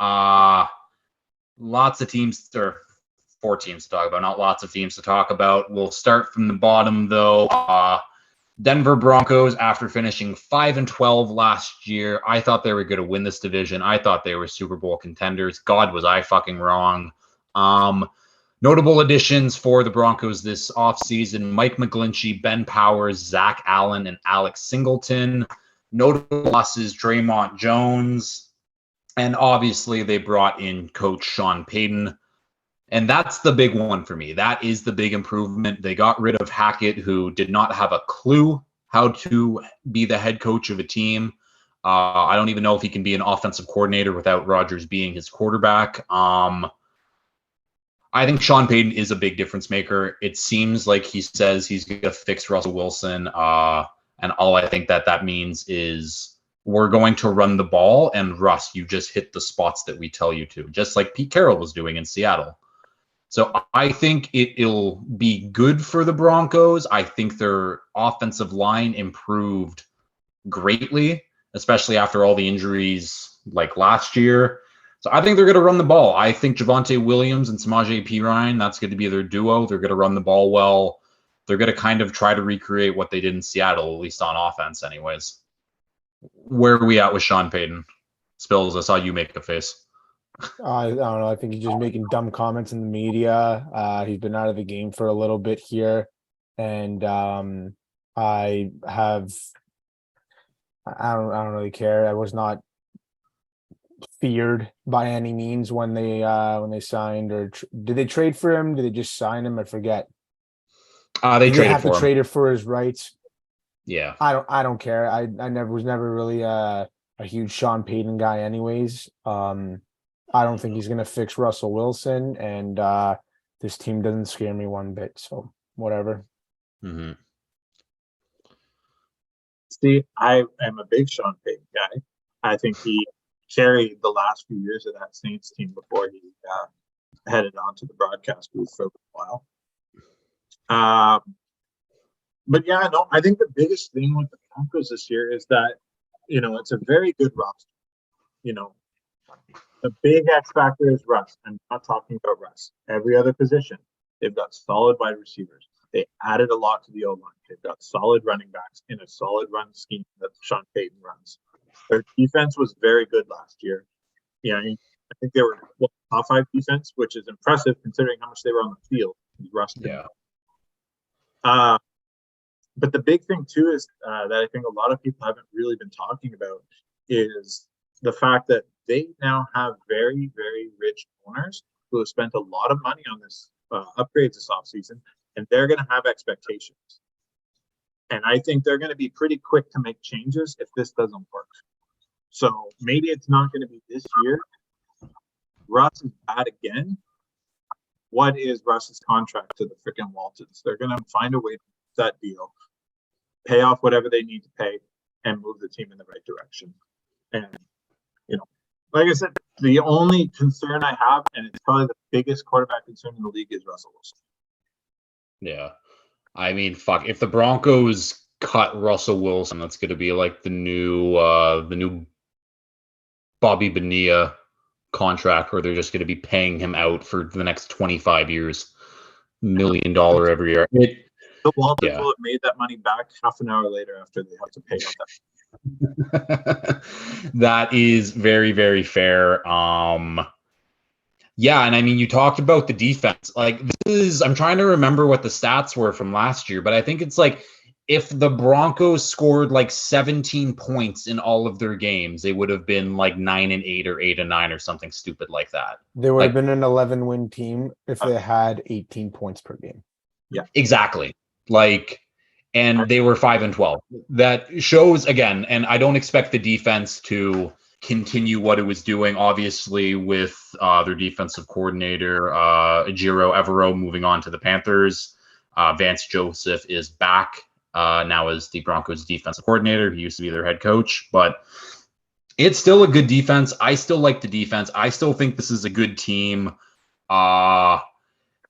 Lots of teams, or 4 teams to talk about, not lots of teams to talk about. We'll start from the bottom, though. Denver Broncos, after finishing 5-12 last year, I thought they were going to win this division. I thought they were Super Bowl contenders. God, was I fucking wrong. Notable additions for the Broncos this offseason: Mike McGlinchey, Ben Powers, Zach Allen, and Alex Singleton. Notable losses: Draymond Jones. And obviously, they brought in coach Sean Payton. And that's the big one for me. That is the big improvement. They got rid of Hackett, who did not have a clue how to be the head coach of a team. I don't even know if he can be an offensive coordinator without Rodgers being his quarterback. I think Sean Payton is a big difference maker. It seems like he says he's going to fix Russell Wilson. And all I think that means is we're going to run the ball, and Russ, you just hit the spots that we tell you to, just like Pete Carroll was doing in Seattle. So I think it'll be good for the Broncos. I think their offensive line improved greatly, especially after all the injuries like last year. So I think they're going to run the ball. I think Javonte Williams and Samaje Perine, that's going to be their duo. They're going to run the ball well. They're going to kind of try to recreate what they did in Seattle, at least on offense anyways. Where are we at with Sean Payton? Spills, I saw you make a face. I don't know. I think he's just making dumb comments in the media. He's been out of the game for a little bit here, and I don't really care. I was not feared by any means when they signed, or did they trade for him? Did they just sign him? I forget. They traded for him. Trade it for his rights. Yeah. I don't care. I was never really a huge Sean Payton guy anyways. I don't think he's going to fix Russell Wilson, and this team doesn't scare me one bit. So whatever. Mm-hmm. See, I am a big Sean Payton guy. I think he carried the last few years of that Saints team before he headed on to the broadcast booth for a while. But yeah, no, I think the biggest thing with the Broncos this year is that, it's a very good roster. The big X factor is Russ. I'm not talking about Russ. Every other position, they've got solid wide receivers. They added a lot to the O-line. They've got solid running backs in a solid run scheme that Sean Payton runs. Their defense was very good last year. I think they were top 5 defense, which is impressive considering how much they were on the field. Russ did. Yeah. But the big thing too is that I think a lot of people haven't really been talking about is the fact that they now have very, very rich owners who have spent a lot of money on this upgrades this offseason, and they're going to have expectations. And I think they're going to be pretty quick to make changes if this doesn't work. So maybe it's not going to be this year. Russ is bad again. What is Russ's contract to the freaking Waltons? They're going to find a way to do that deal, pay off whatever they need to pay, and move the team in the right direction. And like I said, the only concern I have, and it's probably the biggest quarterback concern in the league, is Russell Wilson. Yeah. I mean, fuck. If the Broncos cut Russell Wilson, that's going to be like the new Bobby Bonilla contract, where they're just going to be paying him out for the next 25 years, $1 million every year. The Waltons will have made that money back half an hour later after they have to pay out that. That is very, very fair. Yeah, and I mean, you talked about the defense. Like, I'm trying to remember what the stats were from last year, but I think it's like if the Broncos scored like 17 points in all of their games, they would have been like 9-8 or 8-9 or something stupid like that. They would have been an 11-win team if they had 18 points per game. Yeah, exactly. And they were 5-12. That shows, again, and I don't expect the defense to continue what it was doing, obviously, with their defensive coordinator, Ejiro Evero, moving on to the Panthers. Vance Joseph is back now as the Broncos defensive coordinator. He used to be their head coach, but it's still a good defense. I still like the defense. I still think this is a good team.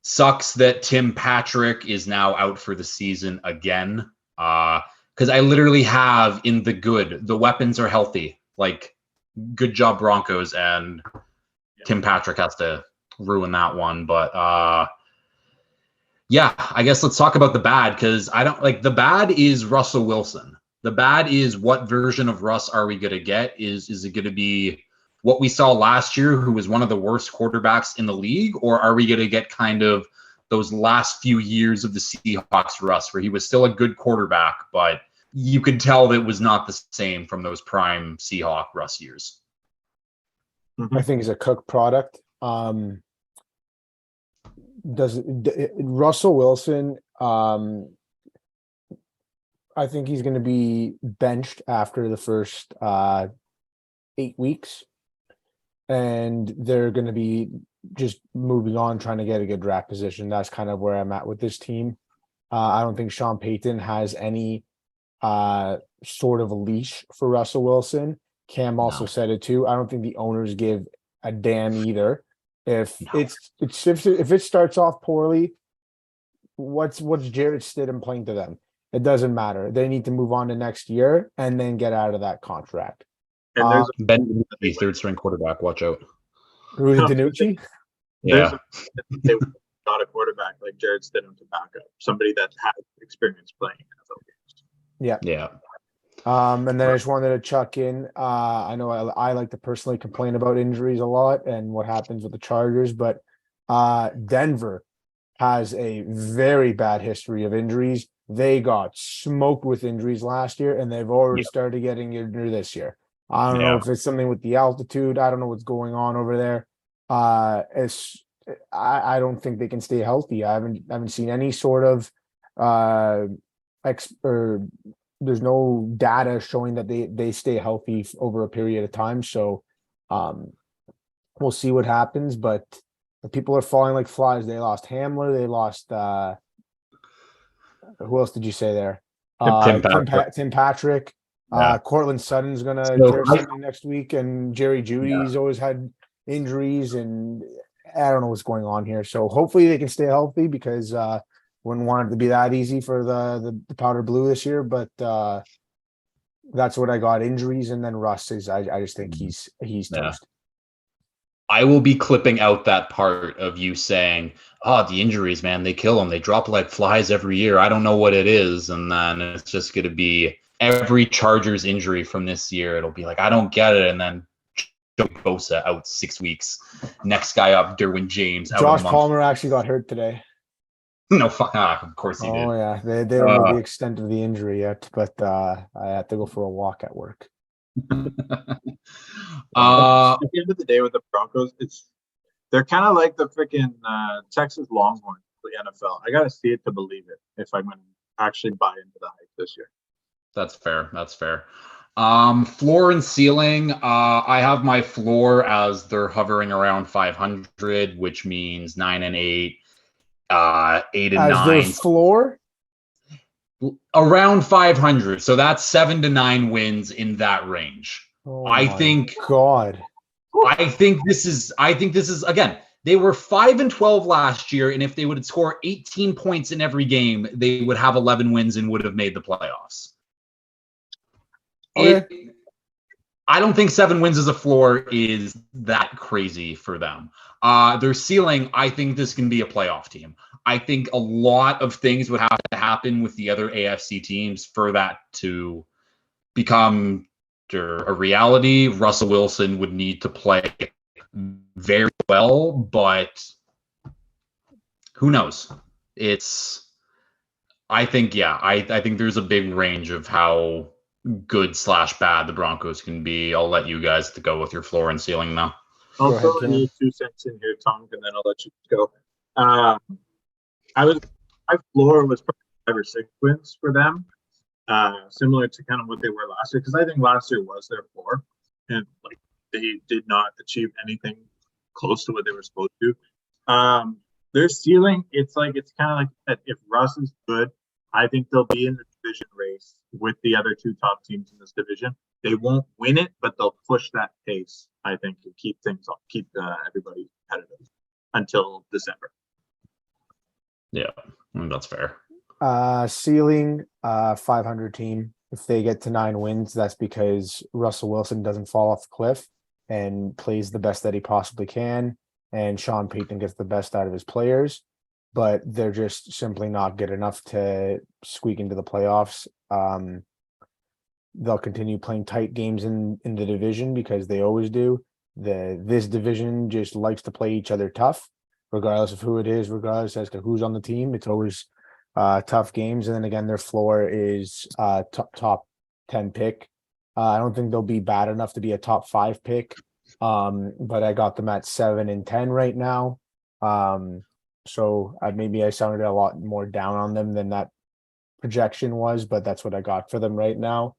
Sucks that Tim Patrick is now out for the season again. Because I literally have in the weapons are healthy. Like, good job, Broncos. And Tim Patrick has to ruin that one. But yeah, I guess let's talk about the bad, because I don't like the bad is Russell Wilson. The bad is what version of Russ are we going to get? Is it going to be what we saw last year, who was one of the worst quarterbacks in the league, or are we going to get kind of those last few years of the Seahawks Russ, where he was still a good quarterback, but you could tell that it was not the same from those prime Seahawk Russ years? I think it's a cooked product. Russell Wilson, I think he's going to be benched after the first 8 weeks, and they're going to be just moving on, trying to get a good draft position. That's kind of where I'm at with this team. I don't think Sean Payton has any sort of a leash for Russell Wilson. Cam also said it too. I don't think the owners give a damn either. If it starts off poorly, what's Jarrett Stidham playing to them? It doesn't matter. They need to move on to next year and then get out of that contract. And there's Ben DiNucci, third string quarterback. Watch out. Who's DiNucci? Yeah. They not a quarterback like Jarrett Stidham to back up somebody that has experience playing NFL games. Yeah. Yeah. And then I just wanted to chuck in. I know I like to personally complain about injuries a lot and what happens with the Chargers, but Denver has a very bad history of injuries. They got smoked with injuries last year, and they've already started getting injured this year. I don't know if it's something with the altitude. I don't know what's going on over there. I don't think they can stay healthy. I haven't seen any sort of there's no data showing that they stay healthy over a period of time. So we'll see what happens, but people are falling like flies. They lost Hamler. They lost who else did you say there? Tim Patrick. Cortland Sutton's going to tear something next week, and Jerry Jeudy's always had injuries, and I don't know what's going on here. So hopefully they can stay healthy, because wouldn't want it to be that easy for the powder blue this year, but that's what I got. Injuries, and then Russ is I just think he's toast. I will be clipping out that part of you saying, the injuries, man, they kill them. They drop like flies every year. I don't know what it is. And then it's just going to be every Chargers injury from this year. It'll be like, I don't get it. And then Joe Bosa out 6 weeks. Next guy up, Derwin James. Josh Palmer actually got hurt today. No, of course he did. Oh, yeah. They don't know the extent of the injury yet, but I had to go for a walk at work. At the end of the day with the Broncos, they're kind of like the freaking Texas Longhorns for the NFL. I got to see it to believe it if I'm going to actually buy into the hype this year. That's fair. Floor and ceiling. I have my floor as they're hovering around 500, which means 9 and 8, 8 and 9. As their floor? Around 500. So that's 7 to 9 wins in that range. I think this is again, they were 5-12 last year, and if they would score 18 points in every game, they would have 11 wins and would have made the playoffs. Okay. I don't think 7 wins as a floor is that crazy for them. Their ceiling, I think this can be a playoff team. I think a lot of things would have to happen with the other AFC teams for that to become a reality. Russell Wilson would need to play very well, but who knows? I think there's a big range of how good / bad the Broncos can be. I'll let you guys to go with your floor and ceiling now. I'll throw a little 2 cents in here, Tom, and then I'll let you go. My floor was probably 5 or 6 wins for them, similar to kind of what they were last year, because I think last year was their floor, and like they did not achieve anything close to what they were supposed to. Their ceiling, it's kind of like that. If Russ is good, I think they'll be in the division race with the other 2 top teams in this division. They won't win it, but they'll push that pace, I think, to keep things up, keep everybody competitive until December. Yeah, that's fair. Ceiling, 500 team. If they get to 9 wins, that's because Russell Wilson doesn't fall off the cliff. and plays the best that he possibly can. And Sean Payton gets the best out of his players, but they're just simply not good enough to squeak into the playoffs. They'll continue playing tight games in the division because they always do. This division just likes to play each other tough, regardless of who it is, regardless as to who's on the team. It's always tough games. And then again, their floor is top 10 pick. I don't think they'll be bad enough to be a top 5 pick. But I got them at 7 and 10 right now. So maybe I sounded a lot more down on them than that projection was, but that's what I got for them right now.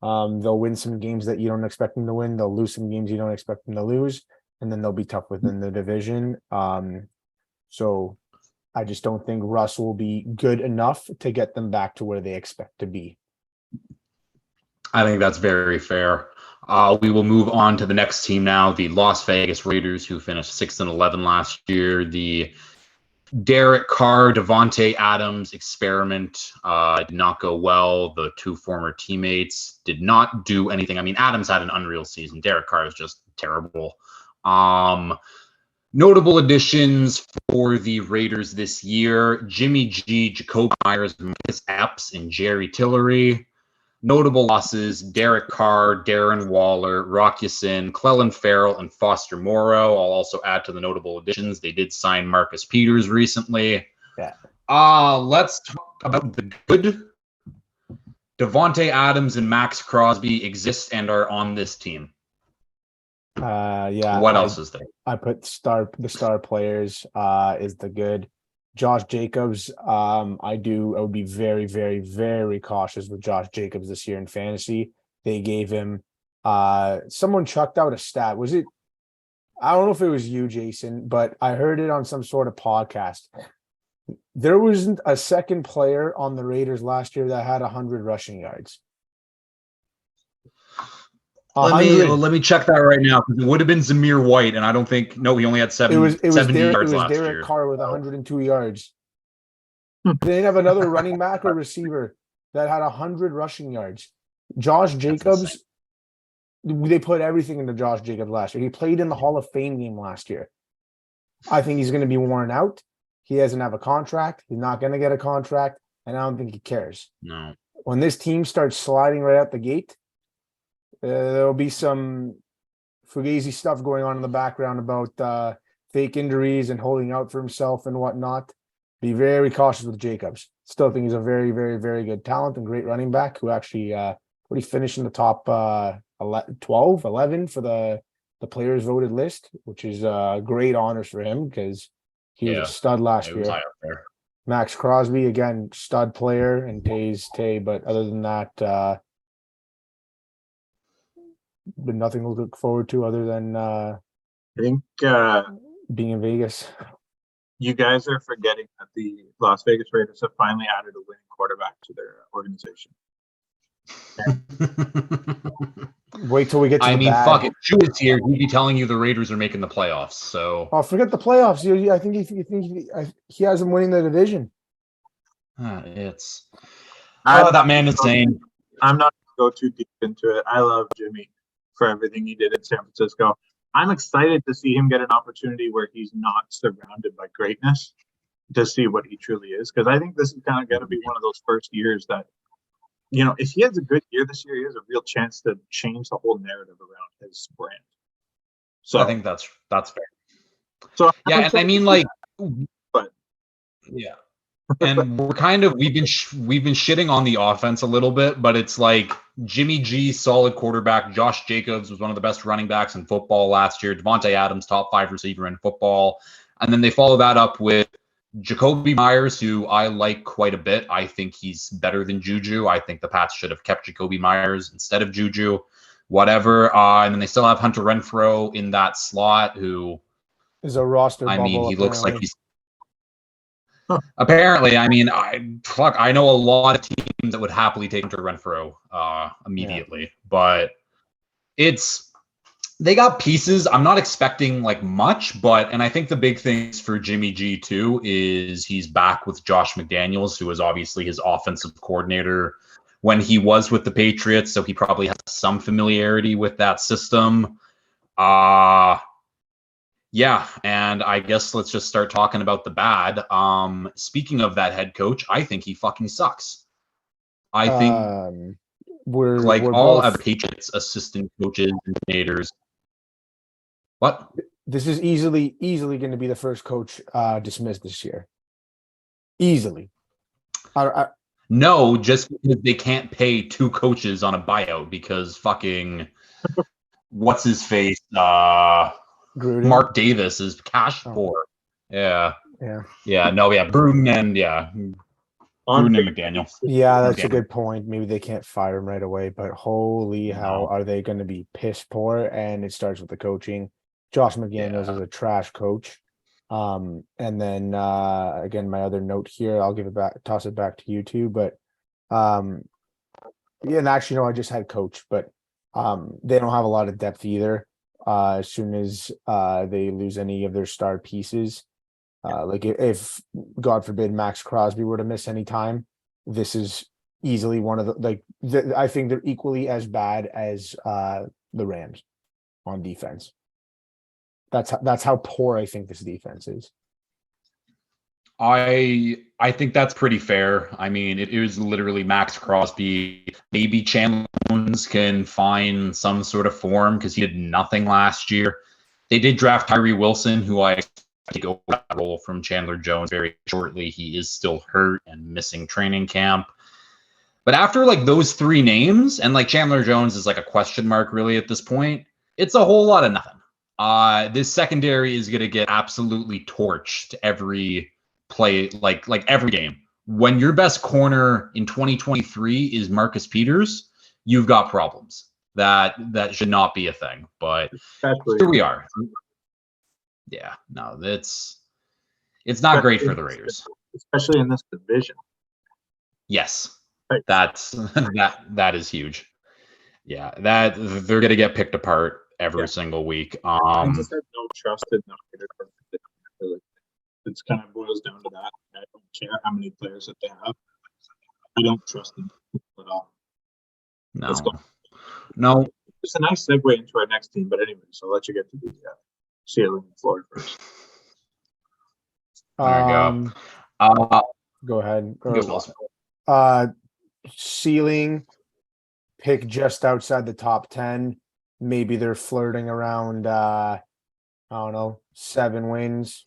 They'll win some games that you don't expect them to win. They'll lose some games you don't expect them to lose, and then they'll be tough within the division. So I just don't think Russ will be good enough to get them back to where they expect to be. I think that's very fair. We will move on to the next team now, the Las Vegas Raiders, who finished 6-11 last year. The Derek Carr, Devontae Adams experiment did not go well. The two former teammates did not do anything. I mean, Adams had an unreal season. Derek Carr is just terrible. Notable additions for the Raiders this year: Jimmy G, Jacoby Myers, Marcus Epps, and Jerry Tillery. Notable losses: Derek Carr, Darren Waller, Rock Ya-Sin, Clelin Ferrell, and Foster Moreau. I'll also add to the notable additions, they did sign Marcus Peters recently. Yeah. Let's talk about the good. Devontae Adams and Max Crosby exist and are on this team. Yeah. What else is there? I put the star players is the good. Josh Jacobs, I would be very, very, very cautious with Josh Jacobs this year in fantasy. They gave him someone chucked out a stat. Was it? I don't know if it was you, Jason, but I heard it on some sort of podcast. There wasn't a second player on the Raiders last year that had 100 rushing yards. Let me check that right now, because it would have been Zamir White, and I don't think he only had 70 yards last year. Derek Carr with 102 yards. They didn't have another running back or receiver that had 100 rushing yards. Josh Jacobs, they put everything into Josh Jacobs last year. He played in the Hall of Fame game last year. I think he's going to be worn out. He doesn't have a contract. He's not going to get a contract, and I don't think he cares. No. When this team starts sliding right out the gate, there'll be some fugazi stuff going on in the background about fake injuries and holding out for himself and whatnot. Be very cautious with Jacobs. Still think he's a very, very, very good talent and great running back who actually finished in the top 12, 11 for the players voted list, which is great honors for him because he was a stud last year. Max Crosby, again, stud player, and Tay, but other than that, but nothing to look forward to other than I think being in Vegas. You guys are forgetting that the Las Vegas Raiders have finally added a winning quarterback to their organization. Wait till we get to the bad. Fuck it. Chew is here. He'd be telling you the Raiders are making the playoffs. So, forget the playoffs. I think he has them winning the division. That man is insane. I'm not going to go too deep into it. I love Jimmy for everything he did in San Francisco. I'm excited to see him get an opportunity where he's not surrounded by greatness to see what he truly is. Because I think this is kind of going to be one of those first years that, if he has a good year this year, he has a real chance to change the whole narrative around his brand. So I think that's fair. So yeah, yeah. And we've been shitting on the offense a little bit, but it's like Jimmy G, solid quarterback. Josh Jacobs was one of the best running backs in football last year. Devontae Adams, top 5 receiver in football. And then they follow that up with Jacoby Myers, who I like quite a bit. I think he's better than Juju. I think the Pats should have kept Jacoby Myers instead of Juju, whatever. And then they still have Hunter Renfrow in that slot, who is a roster bubble. He looks like he's apparently. I know a lot of teams that would happily take Hunter Renfrow immediately, but they got pieces. I'm not expecting much, and I think the big things for Jimmy G too is he's back with Josh McDaniels, who was obviously his offensive coordinator when he was with the Patriots, so he probably has some familiarity with that system. Yeah, and I guess let's just start talking about the bad. Speaking of that head coach, I think he fucking sucks. I think like we're all both. other Patriots assistant coaches and coordinators. What? This is easily going to be the first coach dismissed this year. Easily. No, just because they can't pay 2 coaches on a buyout because fucking what's his face? Gruden. Mark Davis is cash poor. Yeah. Gruden and Gruden and McDaniel. Yeah, that's a good point. Maybe they can't fire him right away, but holy hell, are they going to be piss poor? And it starts with the coaching. Josh McDaniels is a trash coach. And then again, my other note here, I'll toss it back to you two. But and actually, no, I just had coach, but they don't have a lot of depth either. As soon as they lose any of their star pieces, like if God forbid Max Crosby were to miss any time, this is easily one of the I think they're equally as bad as the Rams on defense. That's how poor I think this defense is. I think that's pretty fair. I mean, it is literally Max Crosby. Maybe Chandler Jones can find some sort of form because he did nothing last year. They did draft Tyree Wilson, who I expect to go that role from Chandler Jones very shortly. He is still hurt and missing training camp. But after like those 3 names, and like Chandler Jones is like a question mark really at this point, it's a whole lot of nothing. This secondary is going to get absolutely torched every play, like every game. When your best corner in 2023 is Marcus Peters, you've got problems. That should not be a thing, but here we are. Yeah, no, it's not great for the Raiders, especially in this division. Yes, that's that is huge. Yeah, that they're gonna get picked apart every single week. I just have no trust in the Raiders. It kind of boils down to that. I don't care how many players that they have. I don't trust them at all. No. It's a nice segue into our next team, but anyway, so I'll let you get to the ceiling floor first. There you go. Go ahead. Ceiling, pick just outside the top 10. Maybe they're flirting around, I don't know, 7 wins.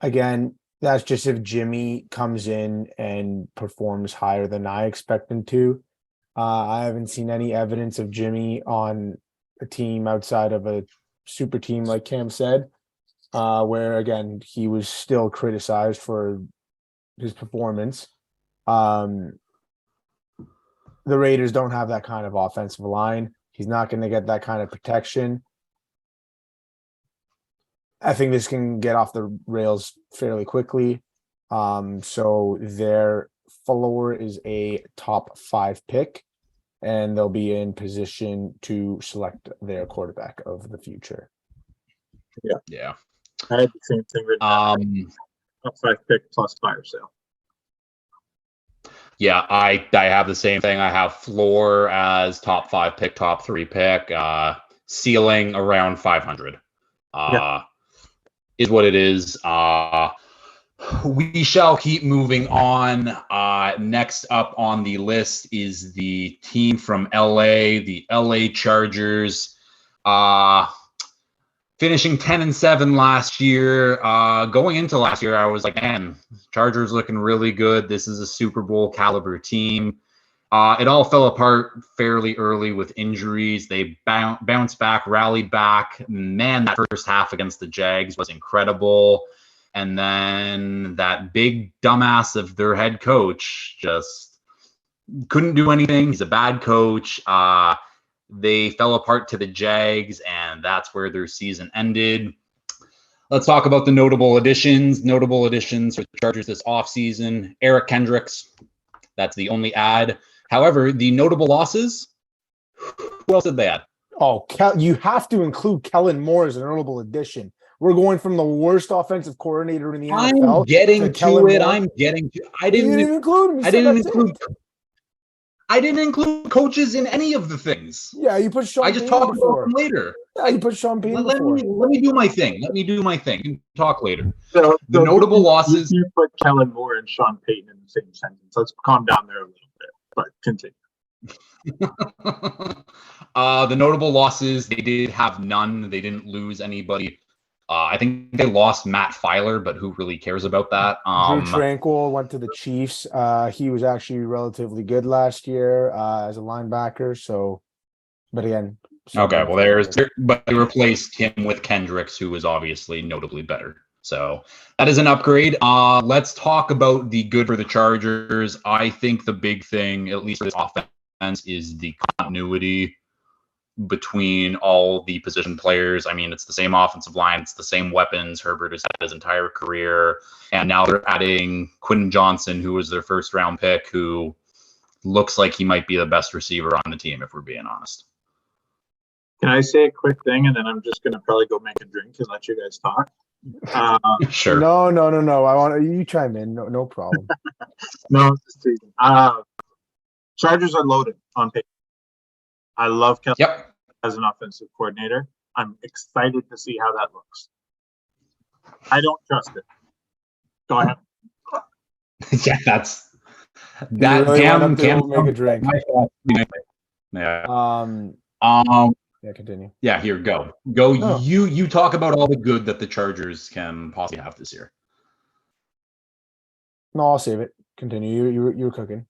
Again, that's just if Jimmy comes in and performs higher than I expect him to. I haven't seen any evidence of Jimmy on a team outside of a super team, like Cam said, where, again, he was still criticized for his performance. The Raiders don't have that kind of offensive line. He's not going to get that kind of protection. I think this can get off the rails fairly quickly. So their floor is a top 5 pick, and they'll be in position to select their quarterback of the future. Yeah. I had the same thing written down. Top 5 pick plus fire sale. Yeah, I have the same thing. I have floor as top 5 pick, top 3 pick, ceiling around 500. Is what it is. We shall keep moving on. Next up on the list is the team from LA, the LA Chargers. Finishing 10-7 last year. Going into last year, I was like, man, Chargers looking really good. This is a Super Bowl caliber team. It all fell apart fairly early with injuries. They bounced back, rallied back. Man, that first half against the Jags was incredible. And then that big dumbass of their head coach just couldn't do anything. He's a bad coach. They fell apart to the Jags, and that's where their season ended. Let's talk about the notable additions. Notable additions for the Chargers this offseason. Eric Kendricks. That's the only add. However, the notable losses, who else did they add? Oh, you have to include Kellen Moore as a notable addition. We're going from the worst offensive coordinator in the NFL. I'm getting to it. I'm getting to. I didn't include him. I didn't include coaches in any of the things. Yeah, you put Sean I just Payton talked about before. them later. Yeah, you put Sean Payton Let before. me do my thing. Let me do my thing. You can talk later. So The notable losses. You put Kellen Moore and Sean Payton in the same sentence. Let's calm down there a little bit, but continue. The notable losses, they did have none. They didn't lose anybody. I think they lost Matt Filer, but who really cares about that? Drew Tranquil went to the Chiefs. He was actually relatively good last year as a linebacker. So, but again. Okay, well, but they replaced him with Kendricks, who was obviously notably better. So that is an upgrade. Let's talk about the good for the Chargers. I think the big thing, at least for this offense, is the continuity between all the position players. I mean, it's the same offensive line, it's the same weapons Herbert has had his entire career, and now they're adding Quentin Johnson, who was their first round pick, who looks like he might be the best receiver on the team, if we're being honest. Can I say a quick thing, and then I'm just going to probably go make a drink and let you guys talk? Sure. No. I want you chime in. No problem. No, it's just teasing. Chargers are loaded on paper. I love Kellen as an offensive coordinator. I'm excited to see how that looks. I don't trust it. Go ahead. Yeah, that's that. Really Cam make a drink. Yeah. Yeah, continue. Yeah, here, go. Oh. You talk about all the good that the Chargers can possibly have this year. No, I'll save it. Continue. You're cooking.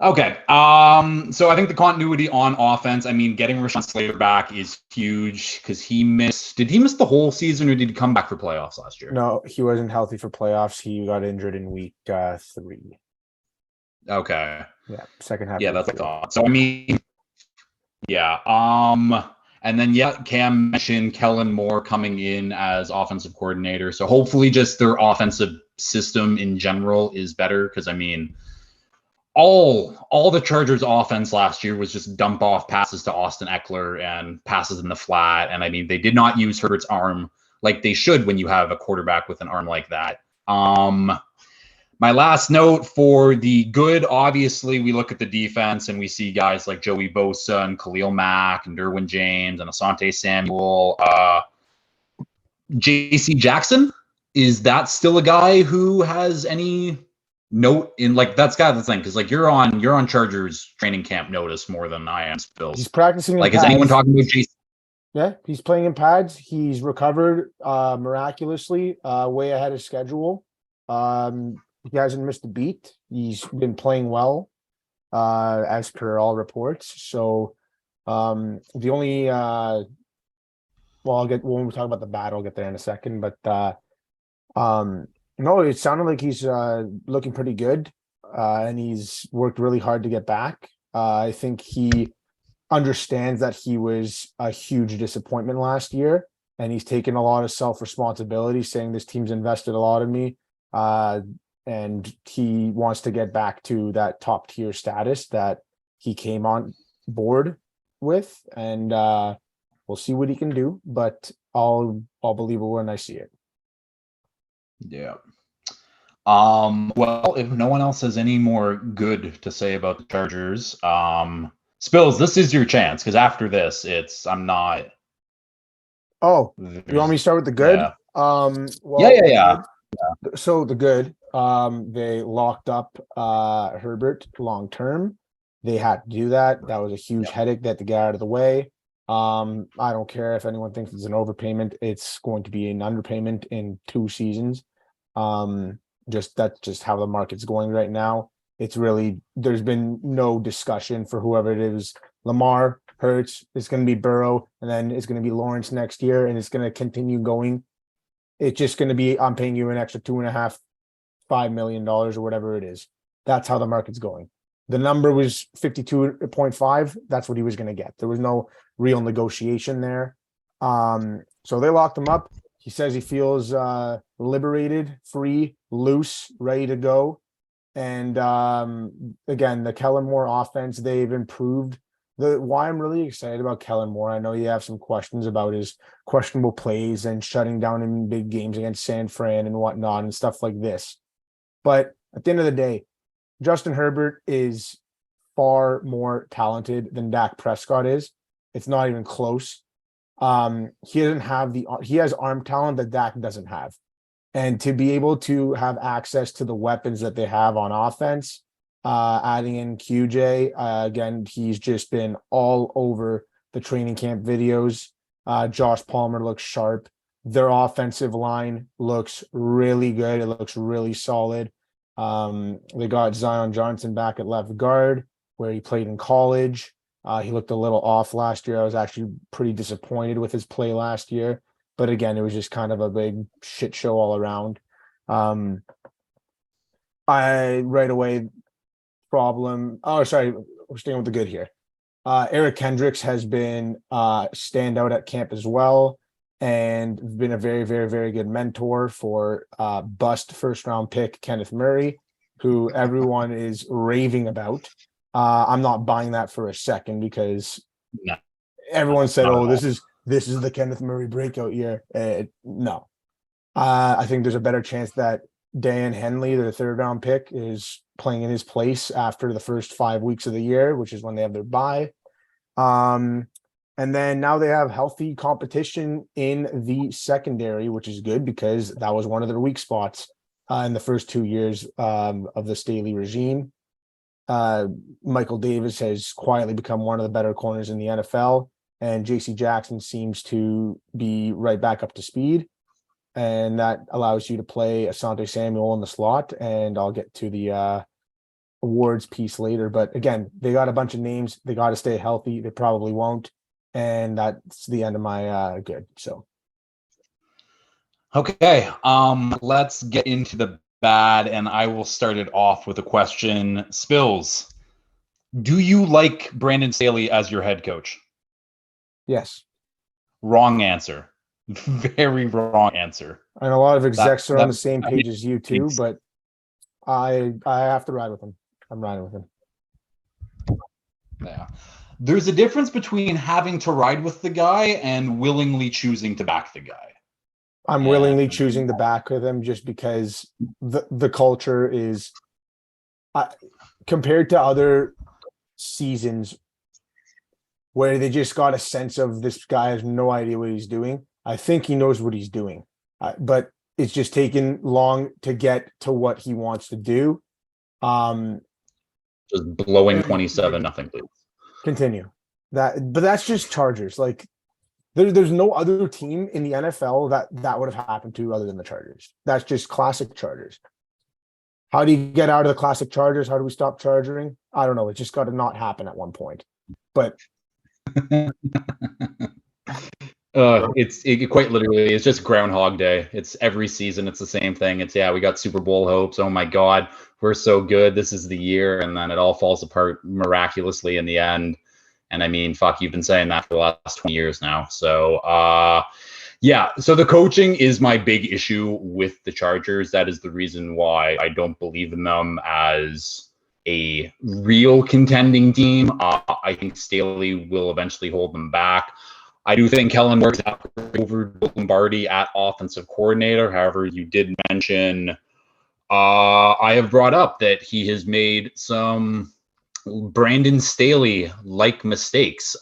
Okay. So I think the continuity on offense, I mean, getting Rashawn Slater back is huge because did he miss the whole season or did he come back for playoffs last year? No, he wasn't healthy for playoffs. He got injured in week 3. Okay. Yeah, second half. Yeah, that's what I thought. So I mean, yeah. And then Cam mentioned Kellen Moore coming in as offensive coordinator. So hopefully just their offensive system in general is better. Because I mean, all the Chargers offense last year was just dump off passes to Austin Eckler and passes in the flat. And I mean, they did not use Herbert's arm like they should when you have a quarterback with an arm like that. My last note for the good, obviously, we look at the defense and we see guys like Joey Bosa and Khalil Mack and Derwin James and Asante Samuel. J.C. Jackson, is that still a guy who has any note in that's got the thing? Because you're on Chargers training camp notice more than I am. Spillz. He's practicing. In is pads. Anyone talking about J.C.? Yeah, he's playing in pads. He's recovered miraculously, way ahead of schedule. He hasn't missed a beat. He's been playing well, as per all reports. So, the only, when we talk about the bat, I'll get there in a second. But no, it sounded like he's looking pretty good, and he's worked really hard to get back. I think he understands that he was a huge disappointment last year, and he's taken a lot of self-responsibility, saying this team's invested a lot in me. And he wants to get back to that top tier status that he came on board with, and we'll see what he can do. But I'll believe it when I see it. Yeah. Well, if no one else has any more good to say about the Chargers, Spillz, this is your chance because after this, I'm not. Oh, you want me to start with the good? Yeah. Yeah. So the good, they locked up Herbert long term. They had to do that. That was a huge headache that to get out of the way. I don't care if anyone thinks it's an overpayment. It's going to be an underpayment in 2 seasons. That's just how the market's going right now. It's really, there's been no discussion for whoever it is. Lamar, Hurts, it's going to be Burrow, and then it's going to be Lawrence next year, and it's going to continue going. It's just going to be, I'm paying you an extra $2.5 million or whatever it is. That's how the market's going. The number was 52.5. That's what he was going to get. There was no real negotiation there. So they locked him up. He says he feels liberated, free, loose, ready to go. And again, the Kellen Moore offense, they've improved. Why I'm really excited about Kellen Moore, I know you have some questions about his questionable plays and shutting down in big games against San Fran and whatnot and stuff like this. But at the end of the day, Justin Herbert is far more talented than Dak Prescott is. It's not even close. He has arm talent that Dak doesn't have. And to be able to have access to the weapons that they have on offense, adding in QJ, again, he's just been all over the training camp videos. Josh Palmer looks sharp. Their offensive line looks really good. It looks really solid. They got Zion Johnson back at left guard, where he played in college. He looked a little off last year. I was actually pretty disappointed with his play last year. But again, it was just kind of a big shit show all around. We're staying with the good here. Eric Kendricks has been standout at camp as well, and been a very, very, very good mentor for bust first-round pick Kenneth Murray, who everyone is raving about. I'm not buying that for a second because everyone said, "Oh, this is the Kenneth Murray breakout year." No, I think there's a better chance that Dan Henley, their third-round pick, is playing in his place after the first 5 weeks of the year, which is when they have their bye. And then now they have healthy competition in the secondary, which is good because that was one of their weak spots in the first 2 years of the Staley regime. Michael Davis has quietly become one of the better corners in the NFL, and JC Jackson seems to be right back up to speed. And that allows you to play Asante Samuel in the slot. And I'll get to the awards piece later. But again, they got a bunch of names. They got to stay healthy. They probably won't. And that's the end of my good. So. Okay. Let's get into the bad. And I will start it off with a question. Spillz, do you like Brandon Staley as your head coach? Yes. Wrong answer. Very wrong answer. And a lot of execs are on the same page as you too, but I have to ride with him. I'm riding with him. Yeah. There's a difference between having to ride with the guy and willingly choosing to back the guy. I'm willingly choosing to back with him just because the culture is compared to other seasons where they just got a sense of this guy has no idea what he's doing. I think he knows what he's doing, but it's just taken long to get to what he wants to do. Just blowing 27-0, please. Continue but that's just Chargers. Like there's no other team in the NFL that would have happened to other than the Chargers. That's just classic Chargers. How do you get out of the classic Chargers? How do we stop charging? I don't know. It just got to not happen at one point, but. It quite literally it's just Groundhog Day. It's every season it's the same thing. It's we got Super Bowl hopes. Oh my God, we're so good. This is the year, and then it all falls apart miraculously in the end. And I mean, fuck, you've been saying that for the last 20 years now. So so the coaching is my big issue with the Chargers. That is the reason why I don't believe in them as a real contending team. I think Staley will eventually hold them back. I do think Kellen Moore is over Lombardi at offensive coordinator. However, you did mention I have brought up that he has made some Brandon Staley-like mistakes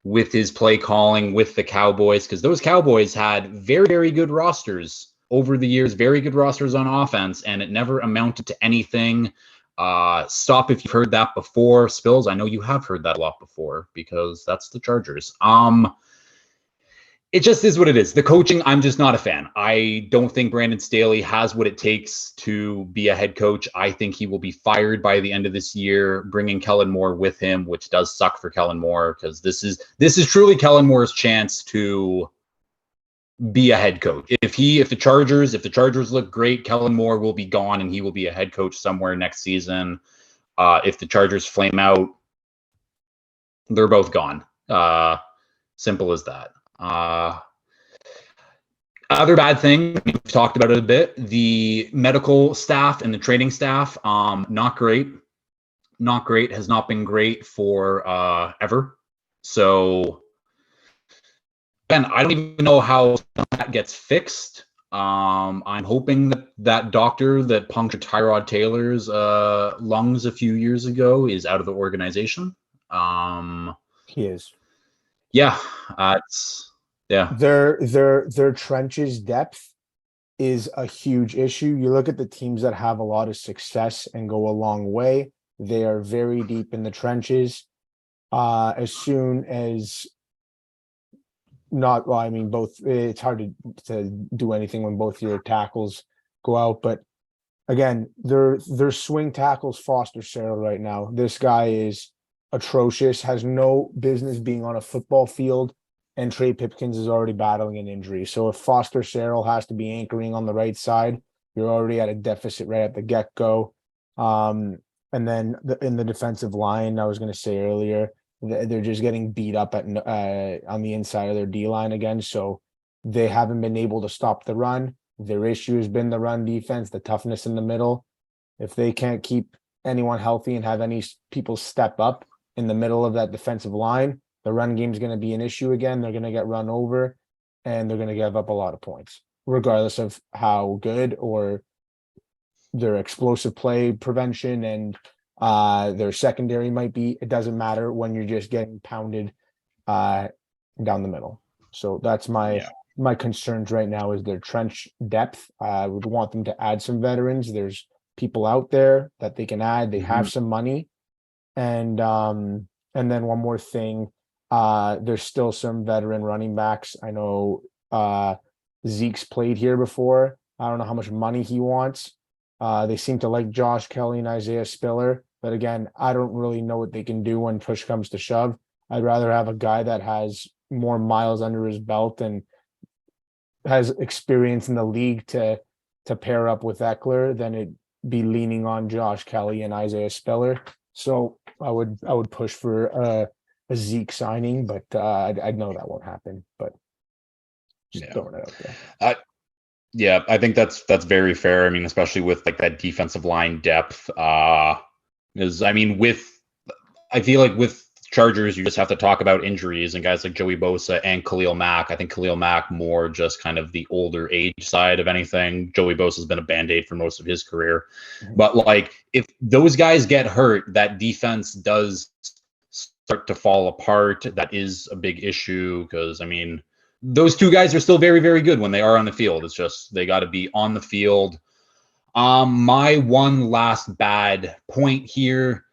with his play calling with the Cowboys, because those Cowboys had very, very good rosters over the years, very good rosters on offense, and it never amounted to anything. Stop if you've heard that before. Spillz, I know you have heard that a lot before because that's the Chargers. It just is what it is. The coaching, I'm just not a fan. I don't think Brandon Staley has what it takes to be a head coach. I think he will be fired by the end of this year, bringing Kellen Moore with him, which does suck for Kellen Moore because this is truly Kellen Moore's chance to be a head coach. If the Chargers look great, Kellen Moore will be gone and he will be a head coach somewhere next season. If the Chargers flame out, they're both gone. Simple as that. Other bad thing, we've talked about it a bit, the medical staff and the training staff, not great. Not great, has not been great for ever. So, again, I don't even know how that gets fixed. I'm hoping that doctor that punctured Tyrod Taylor's lungs a few years ago is out of the organization. He is. Yeah, yeah. Their trenches depth is a huge issue. You look at the teams that have a lot of success and go a long way. They are very deep in the trenches. As soon as both, it's hard to do anything when both your tackles go out. But again, their swing tackles Foster Sarah right now. This guy is atrocious, has no business being on a football field, and Trey Pipkins is already battling an injury. So if Foster Sarah has to be anchoring on the right side, you're already at a deficit right at the get-go. And then in the defensive line, I was going to say earlier, they're just getting beat up on the inside of their D-line again. So they haven't been able to stop the run. Their issue has been the run defense, the toughness in the middle. If they can't keep anyone healthy and have any people step up in the middle of that defensive line, the run game is going to be an issue again. They're going to get run over, and they're going to give up a lot of points, regardless of how good or their explosive play prevention and their secondary might be. It doesn't matter when you're just getting pounded down the middle. So that's my concerns right now is their trench depth. I would want them to add some veterans. There's people out there that they can add. They have some money. And then one more thing, there's still some veteran running backs. I know Zeke's played here before. I don't know how much money he wants. They seem to like Josh Kelly and Isaiah Spiller. But again, I don't really know what they can do when push comes to shove. I'd rather have a guy that has more miles under his belt and has experience in the league to pair up with Eckler than it be leaning on Josh Kelly and Isaiah Spiller. So I would push for a Zeke signing, but I know that won't happen. But just throwing it out there. Yeah, I think that's very fair. I mean, especially with like that defensive line depth. I feel like with Chargers, you just have to talk about injuries and guys like Joey Bosa and Khalil Mack. I think Khalil Mack more just kind of the older age side of anything. Joey Bosa has been a Band-Aid for most of his career. But like if those guys get hurt, that defense does start to fall apart. That is a big issue because, I mean, those two guys are still very, very good when they are on the field. It's just they got to be on the field. My one last bad point here,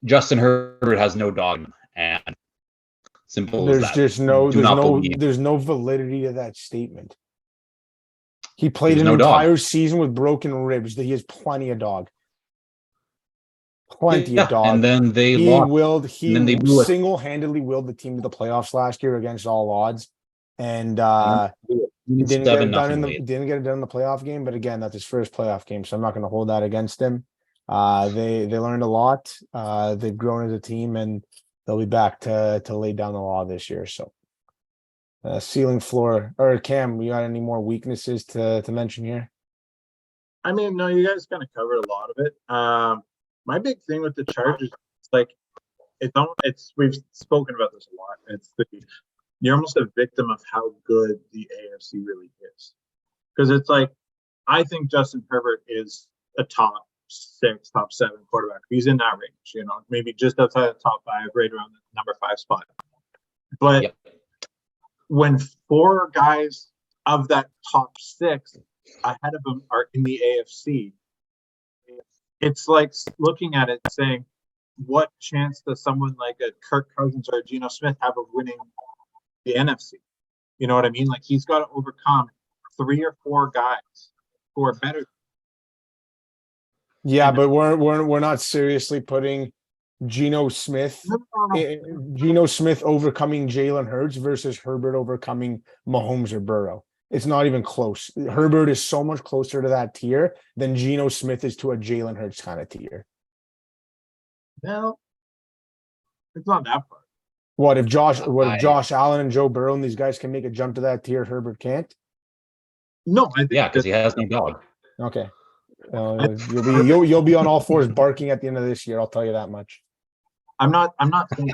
Justin Herbert has no dog, and simple as that. There's no validity to that statement. He played an entire season with broken ribs. He has plenty of dog. Plenty of dog. And then they single-handedly willed the team to the playoffs last year against all odds. And didn't get it done in the playoff game, but again, that's his first playoff game, so I'm not going to hold that against him. They learned a lot. They've grown as a team, and they'll be back to lay down the law this year. So, ceiling, floor, or Cam, you got any more weaknesses to mention here? I mean, no, you guys kind of covered a lot of it. My big thing with the Chargers, we've spoken about this a lot. You're almost a victim of how good the AFC really is. Because it's like, I think Justin Herbert is a top 6, top 7 quarterback. He's in that range, maybe just outside the top 5, right around the number 5 spot. But when 4 guys of that top 6 ahead of him are in the AFC, it's like looking at it saying, what chance does someone like a Kirk Cousins or a Geno Smith have of winning the NFC? You know what I mean? Like, he's got to overcome 3 or 4 guys who are better. Yeah, but we're not seriously putting Geno Smith overcoming Jalen Hurts versus Herbert overcoming Mahomes or Burrow. It's not even close. Herbert is so much closer to that tier than Geno Smith is to a Jalen Hurts kind of tier. No, it's not that far. What if Josh Allen and Joe Burrow and these guys can make a jump to that tier? Herbert can't. No, because he has no dog. Okay, you'll be on all fours barking at the end of this year. I'll tell you that much. I'm not saying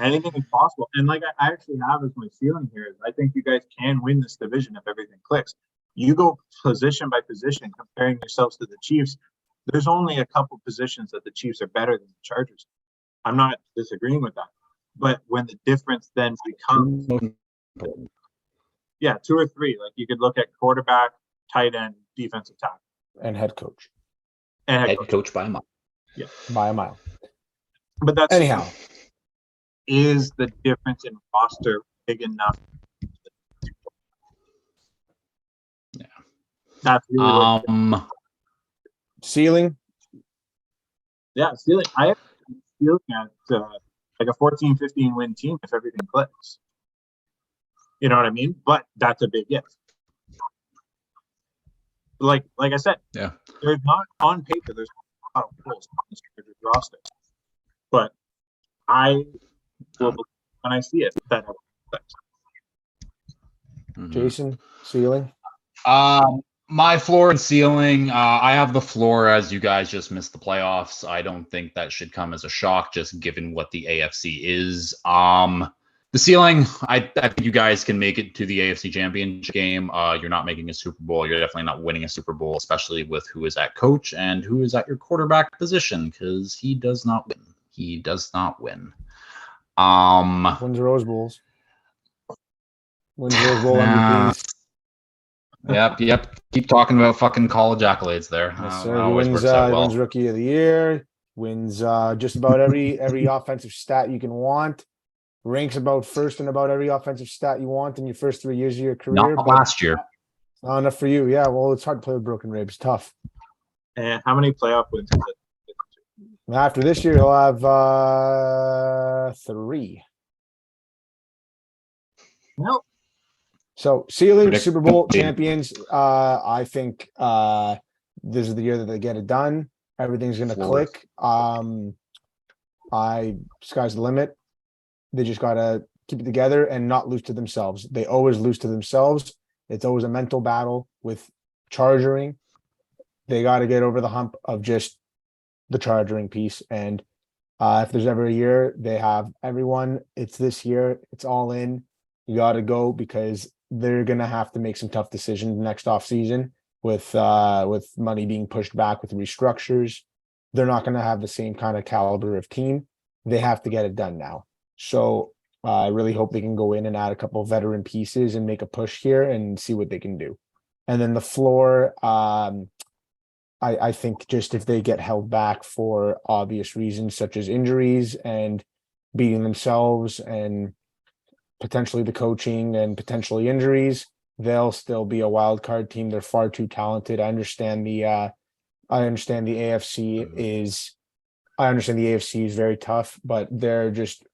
Anything is possible. And like I actually have as my ceiling here is I think you guys can win this division if everything clicks. You go position by position, comparing yourselves to the Chiefs. There's only a couple positions that the Chiefs are better than the Chargers. I'm not disagreeing with that. But when the difference then becomes, yeah, 2 or 3, like you could look at quarterback, tight end, defensive tackle, and head coach. and Head coach by a mile. Yeah, by a mile. But that's Anyhow, is the difference in roster big enough? Yeah. That's really ceiling. Yeah, ceiling. I have ceiling at like a 14-15 win team if everything clicks. You know what I mean? But that's a big if. Like I said, yeah, there's not on paper. There's a lot of holes on this Chargers roster, but I will believe when I see it that clicks. Jason, ceiling. My floor and ceiling, I have the floor as you guys just missed the playoffs. I don't think that should come as a shock, just given what the AFC is. The ceiling, I think you guys can make it to the AFC Championship game. You're not making a Super Bowl. You're definitely not winning a Super Bowl, especially with who is at coach and who is at your quarterback position, because he does not win. He does not win. Wins Rose Bowls. Wins Rose Bowl MVPs. Yep. Keep talking about fucking college accolades there. Yes, sir. That He always wins, works out well. wins Rookie of the Year. Wins just about every offensive stat you can want. Ranks about first in about every offensive stat you want in your first 3 years of your career. Not last year. Not enough for you. Yeah, well, it's hard to play with broken ribs. Tough. And how many playoff wins is it? After this year, he'll have 3. No. So ceiling, Predict- Super Bowl champions. I think this is the year that they get it done. Everything's gonna Florida. click. Sky's the limit. They just gotta keep it together and not lose to themselves. They always lose to themselves. It's always a mental battle with charging. They got to get over the hump of just the charging piece. And if there's ever a year they have everyone, it's this year. It's all in. You got to go because they're gonna have to make some tough decisions next off season with money being pushed back with restructures. They're not gonna have the same kind of caliber of team. They have to get it done now. So I really hope they can go in and add a couple of veteran pieces and make a push here and see what they can do. And then the floor, I think just if they get held back for obvious reasons such as injuries and beating themselves and potentially the coaching and potentially injuries, they'll still be a wild card team. They're far too talented. I understand the AFC is very tough, but they're just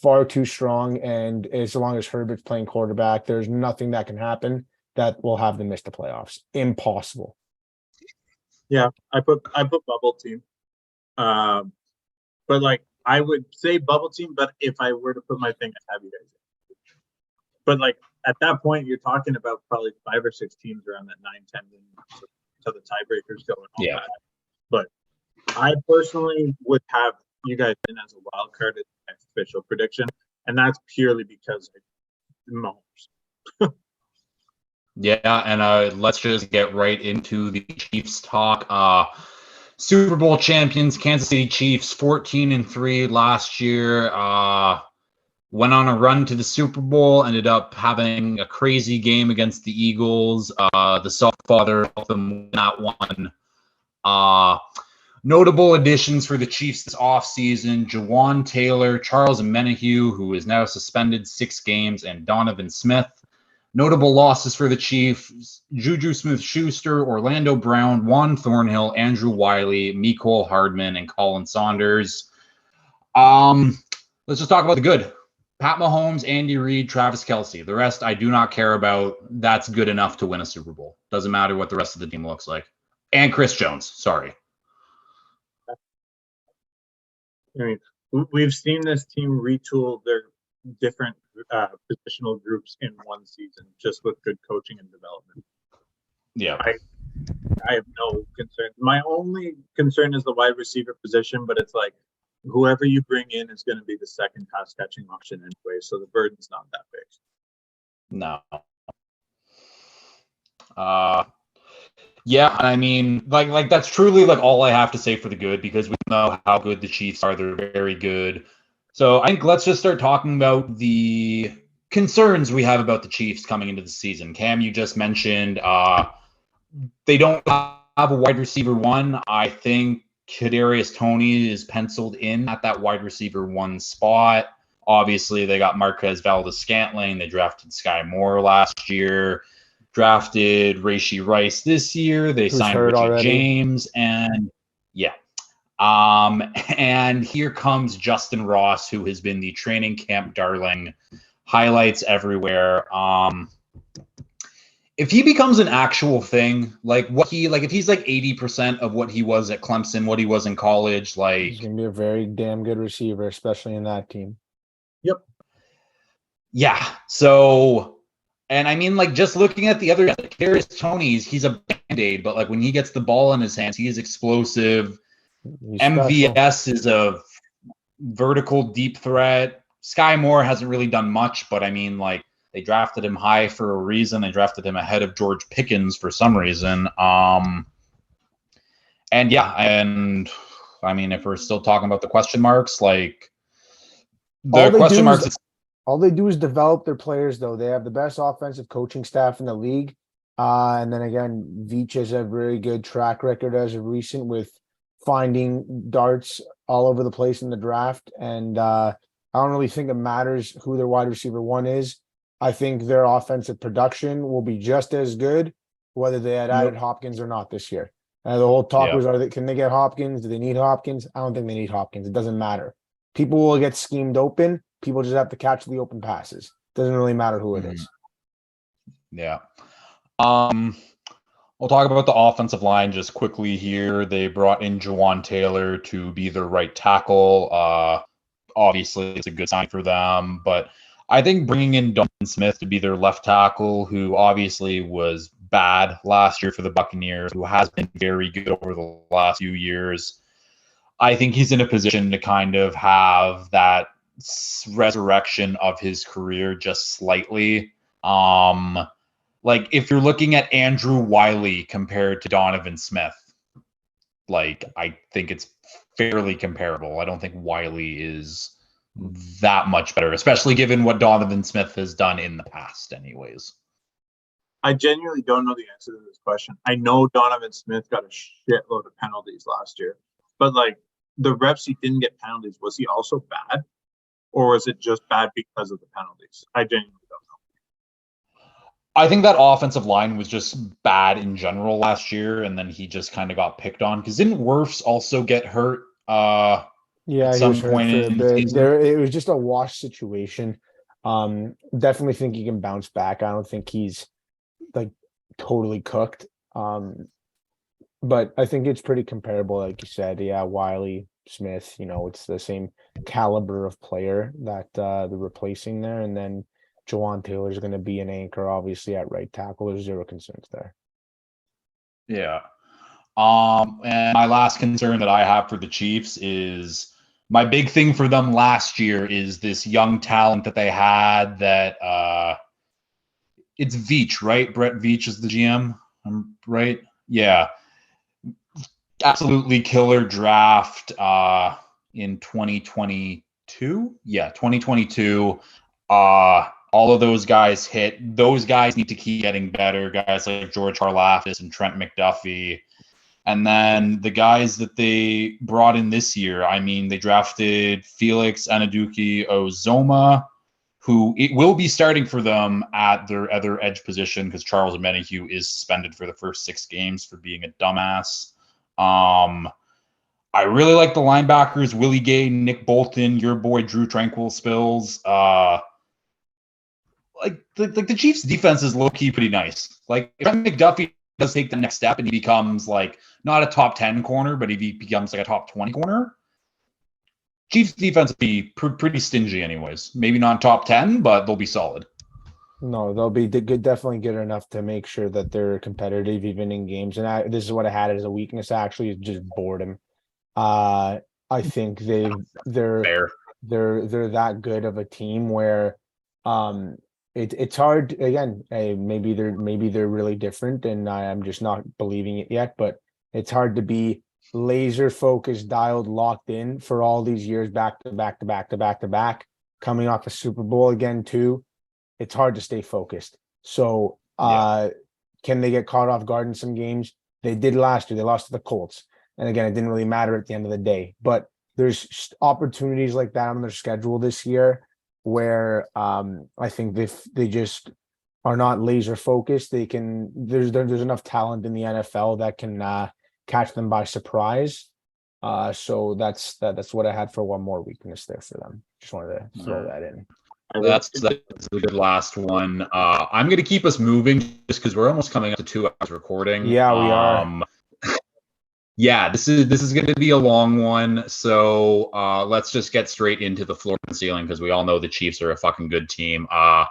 far too strong. And as long as Herbert's playing quarterback, there's nothing that can happen that will have them miss the playoffs. Impossible. Yeah, I put bubble team. But like I would say bubble team, but if I were to put my thing, I'd have you guys in. But like at that point, you're talking about probably 5 or 6 teams around that 9-10 to the tiebreakers going on. Yeah. But I personally would have you guys in as a wild card as my official prediction, and that's purely because of Mahomes. Yeah, and let's just get right into the Chiefs talk. Super Bowl champions, Kansas City Chiefs, 14-3 last year. Went on a run to the Super Bowl, ended up having a crazy game against the Eagles. The Self-Father helped them win that one. Notable additions for the Chiefs this offseason: Jawan Taylor, Charles Menahue, who is now suspended 6 games, and Donovan Smith. Notable losses for the Chiefs: Juju Smith-Schuster, Orlando Brown, Juan Thornhill, Andrew Wiley, Mecole Hardman, and Colin Saunders. Let's just talk about the good. Pat Mahomes, Andy Reid, Travis Kelce. The rest I do not care about. That's good enough to win a Super Bowl. Doesn't matter what the rest of the team looks like. And Chris Jones. Sorry. I mean, we've seen this team retool their different positional groups in one season just with good coaching and development. Yeah. I have no concern. My only concern is the wide receiver position, but it's like whoever you bring in is going to be the second pass catching option anyway, so the burden's not that big. No. Yeah, I mean, like that's truly like all I have to say for the good, because we know how good the Chiefs are. They're very good. So I think let's just start talking about the concerns we have about the Chiefs coming into the season. Cam, you just mentioned they don't have a wide receiver one. I think Kadarius Toney is penciled in at that wide receiver one spot. Obviously, they got Marquez Valdes-Scantling. They drafted Sky Moore last year. Drafted Rashee Rice this year. They signed Richie already. James, and yeah. And here comes Justin Ross, who has been the training camp darling, highlights everywhere. If he becomes an actual thing, if he's like 80% of what he was at Clemson, what he was in college, He's gonna be a very damn good receiver, especially in that team. Yep. Yeah. So, and I mean, like, just looking at the other guys, like Kadarius Toney's, he's a band-aid, but like when he gets the ball in his hands, he is explosive. He's MVS special. is a vertical deep threat. Sky Moore hasn't really done much, but I mean, like, they drafted him high for a reason. They drafted him ahead of George Pickens for some reason. And yeah, and I mean, if we're still talking about the question marks, like the question marks. All they do is develop their players, though. They have the best offensive coaching staff in the league. And then again, Veach has a very good track record as of recent with finding darts all over the place in the draft. And I don't really think it matters who their wide receiver one is. I think their offensive production will be just as good, whether they had added Hopkins or not this year. The whole talk was, can they get Hopkins? Do they need Hopkins? I don't think they need Hopkins. It doesn't matter. People will get schemed open. People just have to catch the open passes. Doesn't really matter who it is. Yeah. We'll talk about the offensive line just quickly here. They brought in Jawan Taylor to be their right tackle. Obviously, it's a good sign for them, but I think bringing in Donovan Smith to be their left tackle, who obviously was bad last year for the Buccaneers, who has been very good over the last few years, I think he's in a position to kind of have that resurrection of his career just slightly. Like if you're looking at Andrew Wiley compared to Donovan Smith, like I think it's fairly comparable. I don't think Wiley is that much better, especially given what Donovan Smith has done in the past anyways. I genuinely don't know the answer to this question. I know Donovan Smith got a shitload of penalties last year, but like the reps he didn't get penalties, was he also bad? Or was it just bad because of the penalties? I genuinely don't know. I think that offensive line was just bad in general last year, and then he just kind of got picked on. Because didn't Wirfs also get hurt yeah, at some point in the season? It was just a wash situation. Definitely think he can bounce back. I don't think he's like totally cooked. But I think it's pretty comparable, like you said. Yeah, Wiley, Smith, it's the same caliber of player that they're replacing there. And then Jawan Taylor is going to be an anchor, obviously, at right tackle. There's zero concerns there. Yeah. And my last concern that I have for the Chiefs is my big thing for them last year is this young talent that they had that it's Veach, right? Brett Veach is the GM, right? Yeah. Absolutely killer draft in 2022. Yeah, 2022. All of those guys hit. Those guys need to keep getting better. Guys like George Karlaftis and Trent McDuffie. And then the guys that they brought in this year, I mean, they drafted Felix Anaduki-Ozoma, who it will be starting for them at their other edge position because Charles Omenihu is suspended for the first 6 games for being a dumbass. I really like the linebackers, Willie Gay, Nick Bolton, your boy Drew Tranquil Spillz. Like the Chiefs' defense is low-key pretty nice. Like if McDuffie does take the next step and he becomes like not a top 10 corner, but if he becomes like a top 20 corner, Chiefs defense will be pretty stingy anyways. Maybe not top 10, but they'll be solid. No, they'll be good, definitely good enough to make sure that they're competitive even in games. And this is what I had as a weakness, actually, is just boredom. I think they're Fair. they're that good of a team where it's hard again. Maybe they're really different, and I'm just not believing it yet. But it's hard to be laser focused, dialed, locked in for all these years back to back to back to back to back, coming off a Super Bowl again too. It's hard to stay focused. So can they get caught off guard in some games? They did last year. They lost to the Colts. And again, it didn't really matter at the end of the day. But there's opportunities like that on their schedule this year where I think they just are not laser focused. They can there's enough talent in the NFL that can catch them by surprise. So that's what I had for one more weakness there for them. Just wanted to throw that in. That's a good last one. I'm going to keep us moving just because we're almost coming up to 2 hours recording. Yeah, we are. Yeah, this is going to be a long one. So let's just get straight into the floor and ceiling because we all know the Chiefs are a fucking good team. The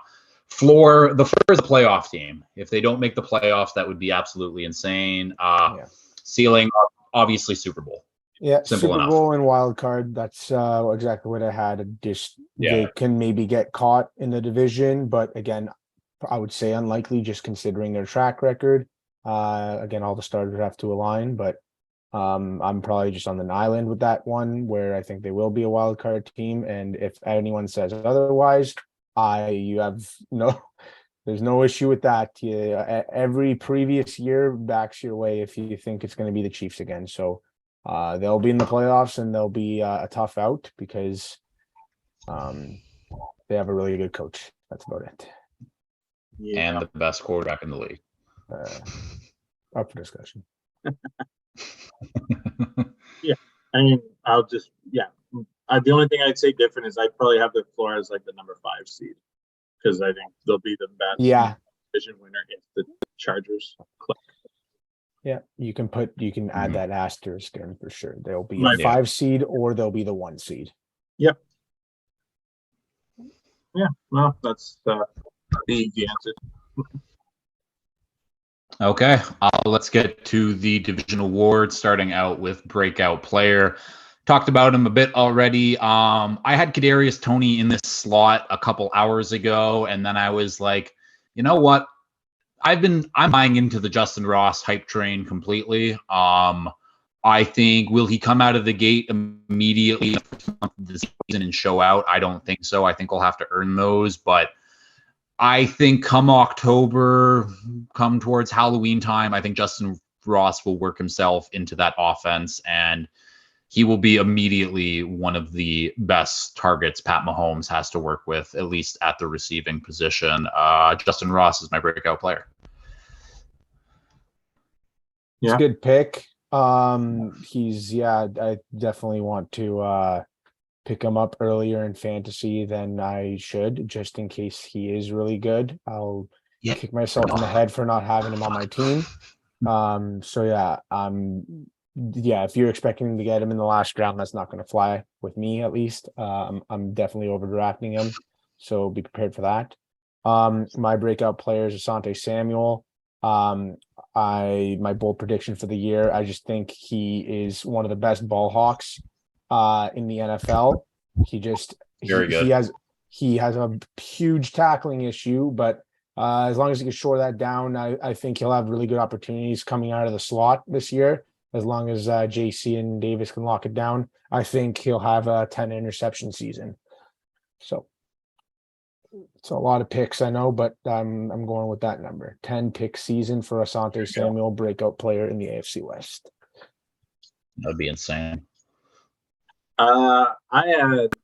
floor is a playoff team. If they don't make the playoffs, that would be absolutely insane. Ceiling, obviously Super Bowl. Yeah, Simple Super enough. Bowl and wild card. That's exactly what I had. They can maybe get caught in the division, but again, I would say unlikely just considering their track record. Again, all the starters have to align, but I'm probably just on an island with that one where I think they will be a wild card team. And if anyone says otherwise, there's no issue with that. Every previous year backs your way if you think it's going to be the Chiefs again. So they'll be in the playoffs and they'll be a tough out because they have a really good coach. That's about it. Yeah. And the best quarterback in the league. Up for discussion. Yeah, I mean, the only thing I'd say different is I'd probably have the floor as like the number 5 seed because I think they'll be the best division winner if the Chargers click. Yeah, you can add that asterisk in for sure. They'll be a 5 seed or they'll be the 1 seed. Yep. Yeah, well, that's the easy answer. Okay, let's get to the division awards, starting out with breakout player. Talked about him a bit already. I had Kadarius Toney in this slot a couple hours ago, and then I was like, you know what? I'm buying into the Justin Ross hype train completely. I think, will he come out of the gate immediately this season and show out? I don't think so. I think we'll have to earn those, but I think come October, come towards Halloween time, I think Justin Ross will work himself into that offense, and he will be immediately one of the best targets Pat Mahomes has to work with, at least at the receiving position. Justin Ross is my breakout player. It's a good pick. I definitely want to pick him up earlier in fantasy than I should, just in case he is really good. I'll kick myself in the head for not having him on my team. If you're expecting to get him in the last round, that's not going to fly with me, at least. I'm definitely overdrafting him, so be prepared for that. My breakout player is Asante Samuel. My bold prediction for the year, I just think he is one of the best ball hawks in the NFL. He has a huge tackling issue, but as long as he can shore that down, I think he'll have really good opportunities coming out of the slot this year. As long as JC and Davis can lock it down, I think he'll have a 10 interception season. So it's a lot of picks, I know, but I'm going with that number. 10 pick season for Asante Samuel, breakout player in the AFC West. That'd be insane. I had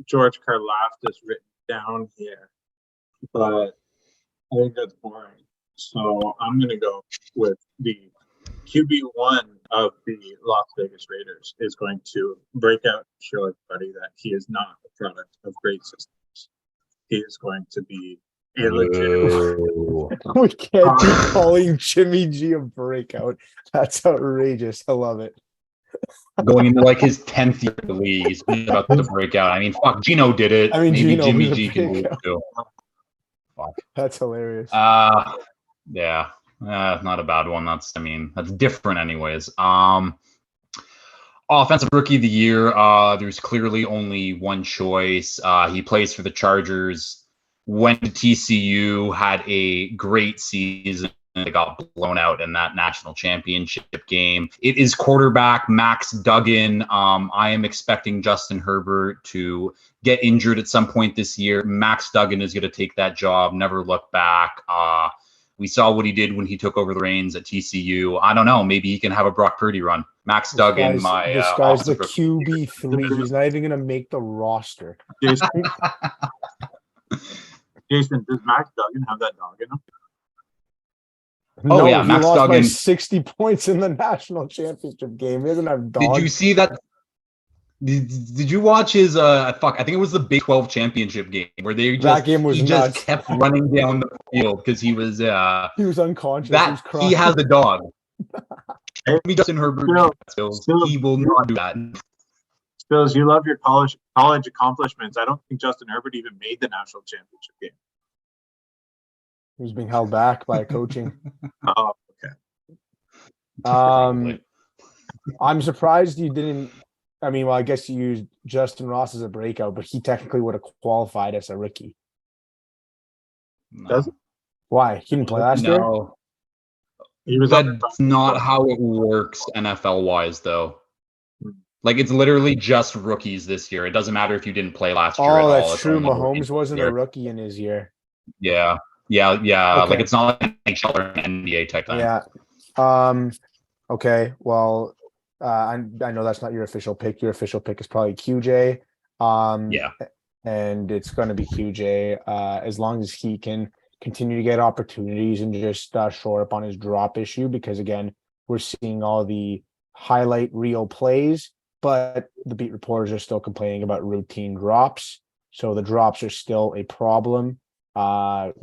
George Karlaftis written down here, but I think that's boring. So I'm going to go with the QB1 of the Las Vegas Raiders is going to break out and show everybody that he is not a product of great systems. He is going to be a legit. We can't be calling Jimmy G a breakout. That's outrageous. I love it. Going into like his 10th year in the league, he's about to break out. I mean, fuck, Gino did it. I mean, maybe Gino Jimmy G can do it too. Fuck. That's hilarious. Not a bad one. That's different anyways. Offensive Rookie of the Year, there's clearly only one choice. He plays for the Chargers, went to TCU, had a great season. They got blown out in that national championship game. It is quarterback Max Duggan. I am expecting Justin Herbert to get injured at some point this year. Max Duggan is going to take that job, never look back. We saw what he did when he took over the reins at TCU. I don't know. Maybe he can have a Brock Purdy run. Max Duggan, this guy's the offensive rookie. QB3. He's not even going to make the roster. Jason, does Max Duggan have that dog in him? No, yeah, he Max lost by Duggan. 60 points in the national championship game. He doesn't have dogs. Did you see that? Did you watch his I think it was the Big 12 championship game where he just kept running down the field because he was unconscious. He has a dog. Justin Herbert, he will not do that. Spillz, you love your college accomplishments. I don't think Justin Herbert even made the national championship game. He was being held back by coaching. Oh, okay. I'm surprised you didn't. I mean, well, I guess you used Justin Ross as a breakout, but he technically would have qualified as a rookie. No. Does it? Why? He didn't play last year? No. That's not how it works NFL-wise, though. Like, it's literally just rookies this year. It doesn't matter if you didn't play last year at all. Oh, that's true. Mahomes wasn't a rookie in his year. Yeah. Okay. Like, it's not like an NHL or an NBA type thing. Yeah. Okay. Well, I know that's not your official pick. Your official pick is probably QJ. Yeah. And it's going to be QJ as long as he can continue to get opportunities and just shore up on his drop issue. Because, again, we're seeing all the highlight reel plays, but the beat reporters are still complaining about routine drops. So the drops are still a problem. Because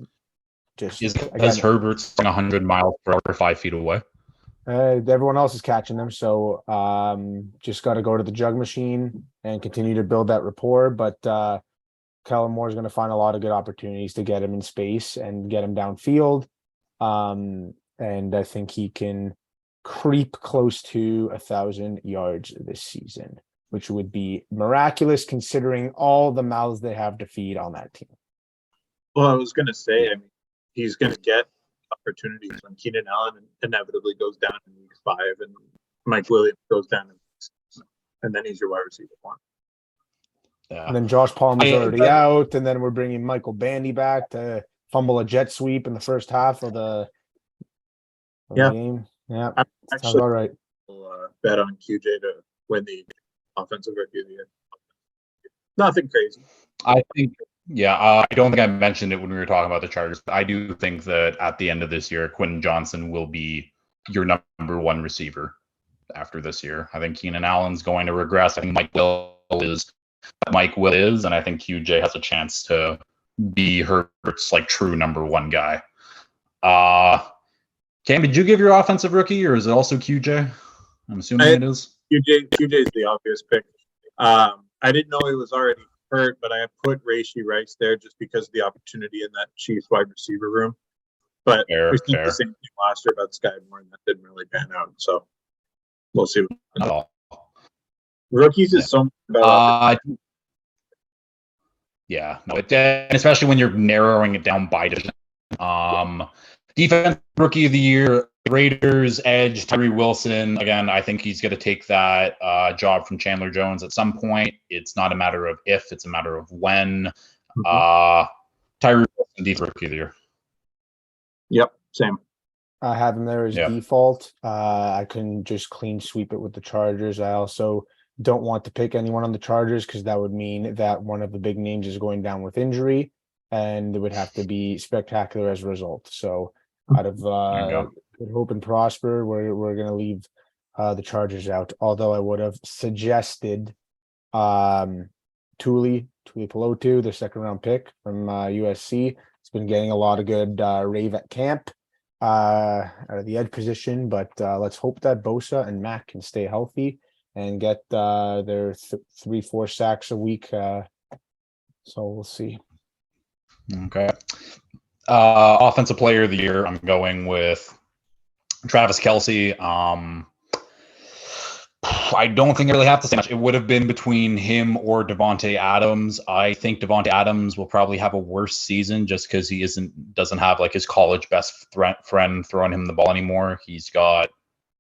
Herbert's 100 miles per hour, 5 feet away. Everyone else is catching them, so just got to go to the jug machine and continue to build that rapport. But Kellen Moore is going to find a lot of good opportunities to get him in space and get him downfield. And I think he can creep close to 1,000 yards this season, which would be miraculous considering all the mouths they have to feed on that team. Well, I was going to say, I mean, he's going to get opportunities when Keenan Allen inevitably goes down in week 5 and Mike Williams goes down in week 6, and then he's your wide receiver 1. Yeah. And then Josh Palmer's already out, and then we're bringing Michael Bandy back to fumble a jet sweep in the first half of the game. Yeah, sounds all right. Bet on QJ to win the offensive rookie of the year. Nothing crazy. I think. Yeah, I don't think I mentioned it when we were talking about the Chargers, but I do think that at the end of this year, Quentin Johnson will be your number 1 receiver after this year. I think Keenan Allen's going to regress. I think Mike Will is, and I think QJ has a chance to be Herbert's true number 1 guy. Cam, did you give your offensive rookie, or is it also QJ? I'm assuming it is. QJ's the obvious pick. I didn't know he was already hurt, but I put Rashee Rice there just because of the opportunity in that Chiefs wide receiver room. But we think the same thing last year about Sky Moore, and that didn't really pan out. So we'll see. Rookies is so much about especially when you're narrowing it down by division. Defense rookie of the year, Raiders edge, Tyree Wilson. Again, I think he's going to take that job from Chandler Jones at some point. It's not a matter of if, it's a matter of when. Tyree Wilson, defense rookie of the year. Yep, same. I have him there as default. I couldn't just clean sweep it with the Chargers. I also don't want to pick anyone on the Chargers because that would mean that one of the big names is going down with injury, and it would have to be spectacular as a result. So out of good hope and prosper, we're going to leave the Chargers out. Although I would have suggested Tuli Pelotu, the 2nd round pick from USC. It's been getting a lot of good rave at camp out of the edge position, but let's hope that Bosa and Mac can stay healthy and get their 3-4 sacks a week. So we'll see. Okay. Offensive player of the year, I'm going with Travis Kelce. I don't think I really have to say much. It would have been between him or Devontae Adams. I think Devontae Adams will probably have a worse season just because he doesn't have like his college best friend throwing him the ball anymore. He's got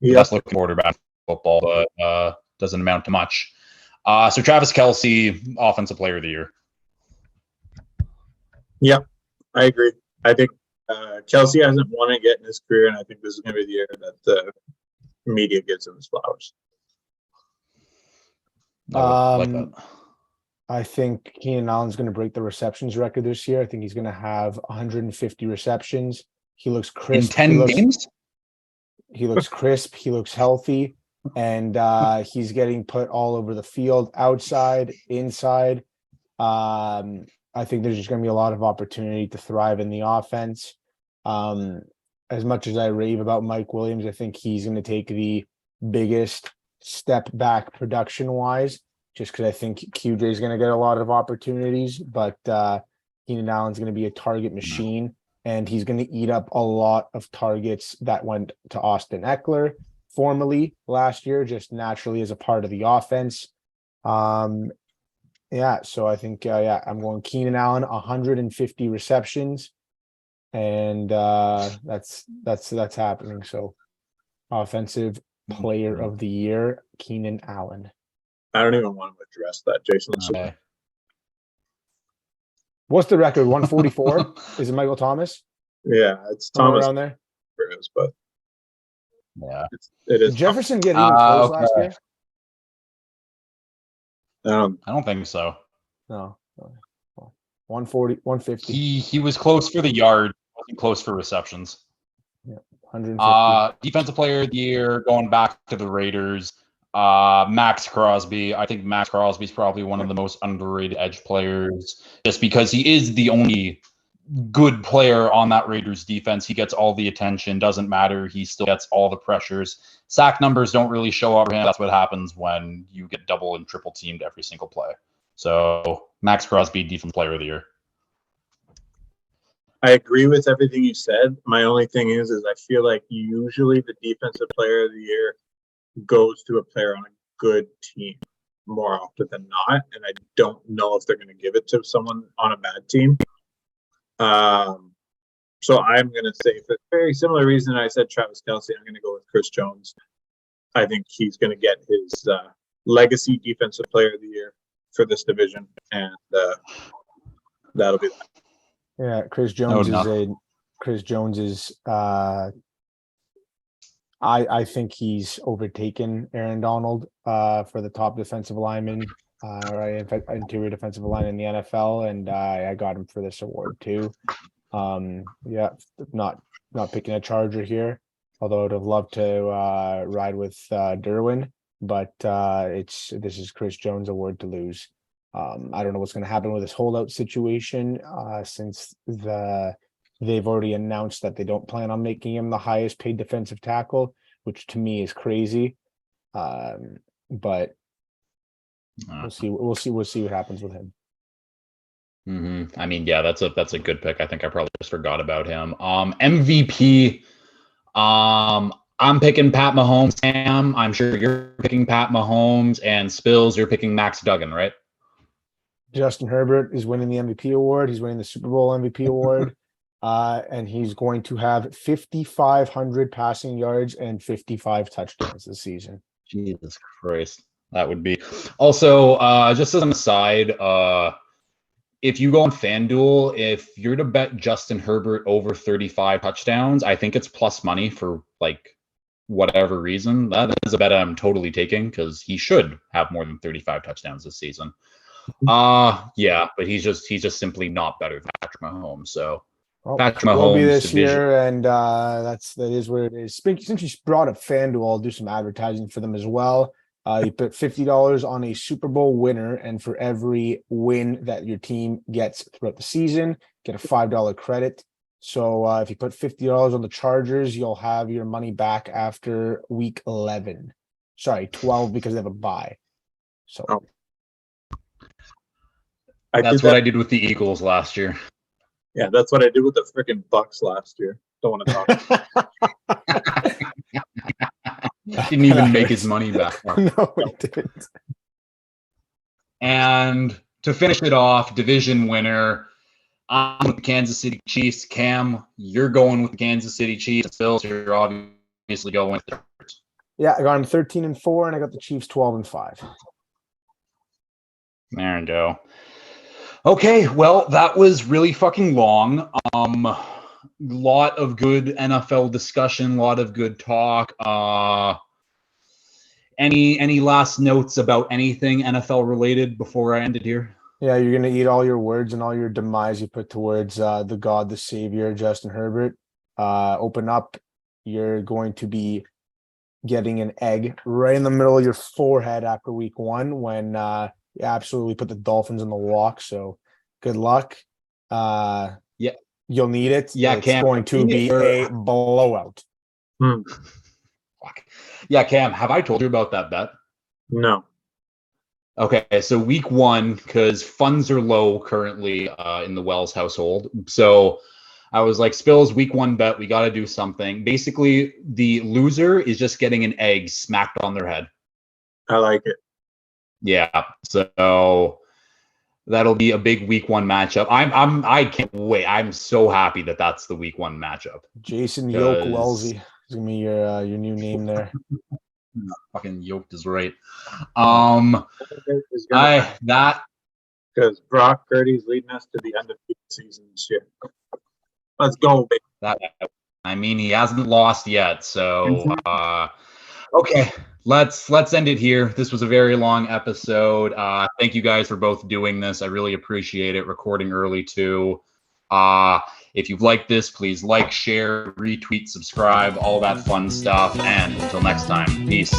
the best looking quarterback in football, but doesn't amount to much. So Travis Kelce, Offensive Player of the Year. Yeah, I agree. I think Kelce hasn't won it yet in his career, and I think this is going to be the year that the media gives him his flowers. Like that. I think Keenan Allen's going to break the receptions record this year. I think he's going to have 150 receptions. He looks crisp. In 10 games? He looks crisp. He looks healthy. And he's getting put all over the field, outside, inside. I think there's just going to be a lot of opportunity to thrive in the offense. As much as I rave about Mike Williams, I think he's going to take the biggest step back production wise, just because I think QJ is going to get a lot of opportunities, but Keenan Allen's going to be a target machine, and he's going to eat up a lot of targets that went to Austin Eckler formerly last year, just naturally as a part of the offense. So I think I'm going Keenan Allen, 150 receptions, and that's happening. So Offensive Player of the Year, Keenan Allen. I don't even want to address that, Jason. Okay. What's the record? 144? Is it Michael Thomas? Yeah, it's Somewhere Thomas around there. But Yeah, it is. Did Jefferson get even close last year? I don't think so. No. 140, 150. He was close for the yard, wasn't close for receptions. 150. Defensive Player of the Year, going back to the Raiders, Max Crosby. I think Max Crosby is probably one of the most underrated edge players, just because he is the only good player on that Raiders defense. He gets all the attention, doesn't matter. He still gets all the pressures. Sack numbers don't really show up for him. That's what happens when you get double and triple teamed every single play. So Max Crosby, Defensive Player of the Year. I agree with everything you said. My only thing is I feel like usually the Defensive Player of the Year goes to a player on a good team more often than not, and I don't know if they're going to give it to someone on a bad team. So I'm going to say, for a very similar reason I said Travis Kelce, I'm going to go with Chris Jones. I think he's going to get his legacy Defensive Player of the Year for this division, and that'll be that. Yeah, Chris Jones is I think he's overtaken Aaron Donald for the top defensive lineman, right? In fact, interior defensive line in the NFL, and I got him for this award too. Not picking a Charger here, although I'd have loved to ride with Derwin, but this is Chris Jones' award to lose. I don't know what's going to happen with this holdout situation since they've already announced that they don't plan on making him the highest paid defensive tackle, which to me is crazy. But we'll see what happens with him. I mean, yeah, that's a good pick. I think I probably just forgot about him. MVP. I'm picking Pat Mahomes. Cam, I'm sure you're picking Pat Mahomes, and Spills, you're picking Max Duggan, right? Justin Herbert is winning the MVP award. He's winning the Super Bowl MVP award. And he's going to have 5,500 passing yards and 55 touchdowns this season. Jesus Christ. That would be. Also, just as an aside, if you go on FanDuel, if you're to bet Justin Herbert over 35 touchdowns, I think it's plus money for like whatever reason. That is a bet I'm totally taking because he should have more than 35 touchdowns this season. Yeah, but he's just simply not better than Patrick Mahomes. So Patrick Mahomes will be this year, and that is what it is. Since you brought up FanDuel, I'll do some advertising for them as well. You put $50 on a Super Bowl winner, and for every win that your team gets throughout the season, get a $5 credit. So if you put $50 on the Chargers, you'll have your money back after week 11. Sorry, 12 because they have a bye. So. That's what I did with the Eagles last year. Yeah, that's what I did with the freaking Bucks last year. Don't want to talk. Didn't even make his money back. No, he didn't. And to finish it off, division winner, I'm with the Kansas City Chiefs. Cam, you're going with the Kansas City Chiefs. Spillz, you're obviously going with the Yeah, I got him 13-4, and I got the Chiefs 12-5. There we go. Okay, well, that was really fucking long. Lot of good NFL discussion, lot of good talk. Any last notes about anything NFL related before I end it here? Yeah, you're gonna eat all your words and all your demise you put towards the God, the Savior, Justin Herbert. Open up. You're going to be getting an egg right in the middle of your forehead after week 1 when you absolutely put the Dolphins in the walk. So good luck. Yeah, you'll need it. Yeah, it's Cam, going to be a blowout. Fuck. Yeah, Cam, have I told you about that bet? No. Okay, so week 1, because funds are low currently in the Wells household. So I was like, Spillz, week 1 bet, we got to do something. Basically, the loser is just getting an egg smacked on their head. I like it. Yeah, so that'll be a big week 1 matchup. I can't wait. I'm so happy that that's the week 1 matchup. Jason Yoke Wellesley is gonna be your new name there. Fucking yoked is right. Because Brock Purdy's leading us to the end of the season this year. Let's go, baby. I mean, he hasn't lost yet, so okay. Let's end it here. This was a very long episode. Thank you guys for both doing this. I really appreciate it. Recording early too. If you've liked this, please like, share, retweet, subscribe, all that fun stuff. And until next time, peace.